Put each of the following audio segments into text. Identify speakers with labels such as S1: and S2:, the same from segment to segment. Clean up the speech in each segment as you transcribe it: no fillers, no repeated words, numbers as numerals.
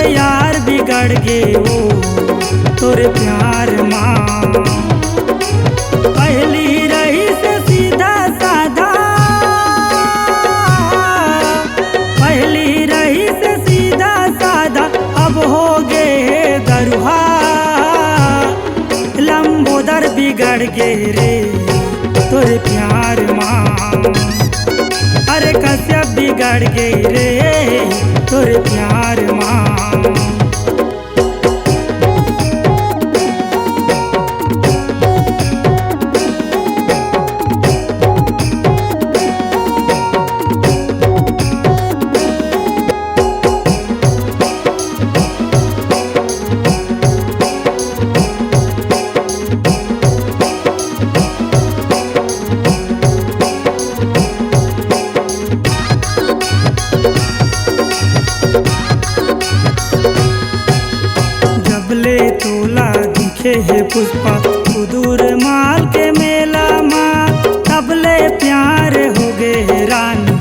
S1: यार बिगड़ गे वो तोरे प्यार माँ। पहली रही से सीधा साधा, पहली रही से सीधा साधा, अब हो गे दरुहा। लंबोदर बिगड़ गे रे तोरे प्यार माँ। अरे कश्यप बिगड़ गे रे तोरे प्यार माँ। जबले तोला दिखे है पुष्पा उदूर माल के मेला माँ। तबले प्यार हो गे रानी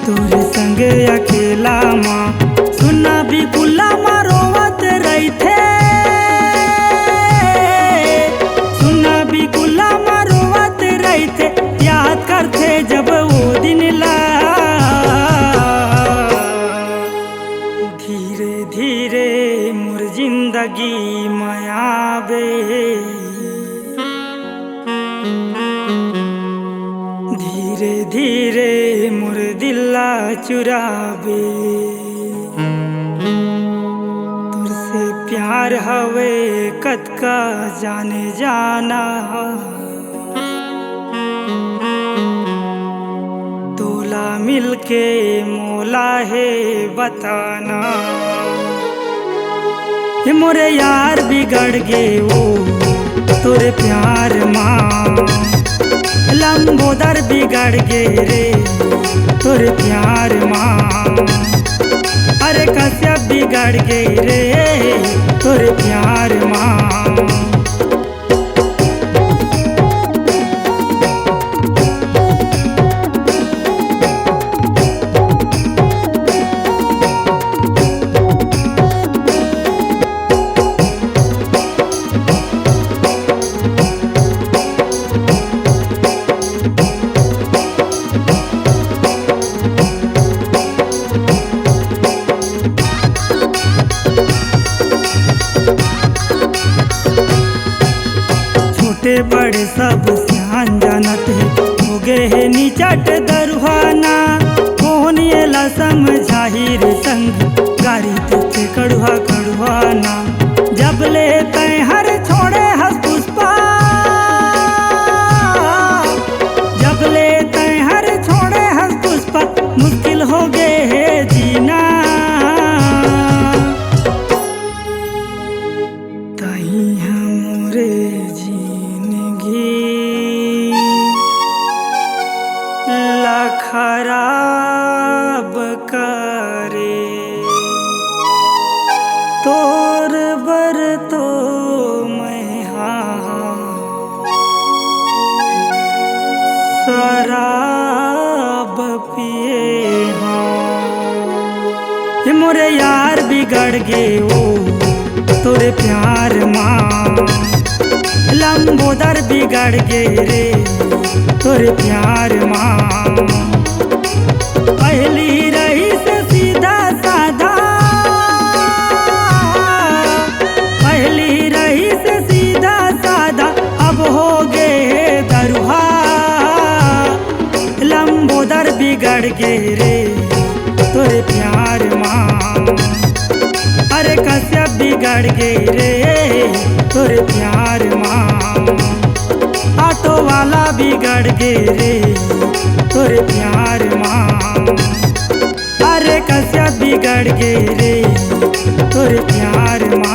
S1: तोरे संग अकेला माँ। सुना भी कुल्ला माँ रोवत रही थे, सुना भी कुल्ला माँ रोवत रही थे। याद करते जब वो दिन ला, धीरे धीरे मोर जिंदगी माया बे। धीरे धीरे मोर दिला चुराबे। तुरसे प्यार हवे कतका जाने जाना, तोला मिलके मोला है बताना। ये मोरे यार बिगड़ गे वो तोरे प्यार माँ। लंबोदर बिगड़ गे रे तोरे प्यार माँ। अरे कश्यप बिगड़ गे रे तोरे प्यार माँ। छोटे बड़े सब सियान जानत है, हो गे है नीचट दरुहाना। कौन ये ला समझाही रे संग गारी तुझे कड़ुहा कड़ुहाना। जब ले तय हर छोड़े हस पुष्पा, जब ले तय हर छोड़े हस पुष्पा। मुश्किल हो गे है जीना, तही हमरे ला खराब करे। तोर बर तो मैं शराब पिए हाँ। ये मोरे यार बिगड़ गे वो तोरे प्यार माँ। लंबोदर बिगड़ गे रे तोरे प्यार माँ। पहली रही से सीधा साधा, पहली रही से सीधा साधा, अब हो गे दरुहा। लंबोदर बिगड़ गे रे तोरे प्यार माँ। अरे कश्यप बिगड़ गे रे तोरे प्यार माँ। ऑटो वाला बिगड़ गे रे तोरे प्यार माँ। अरे कश्यप बिगड़ गे रे तोरे प्यार माँ।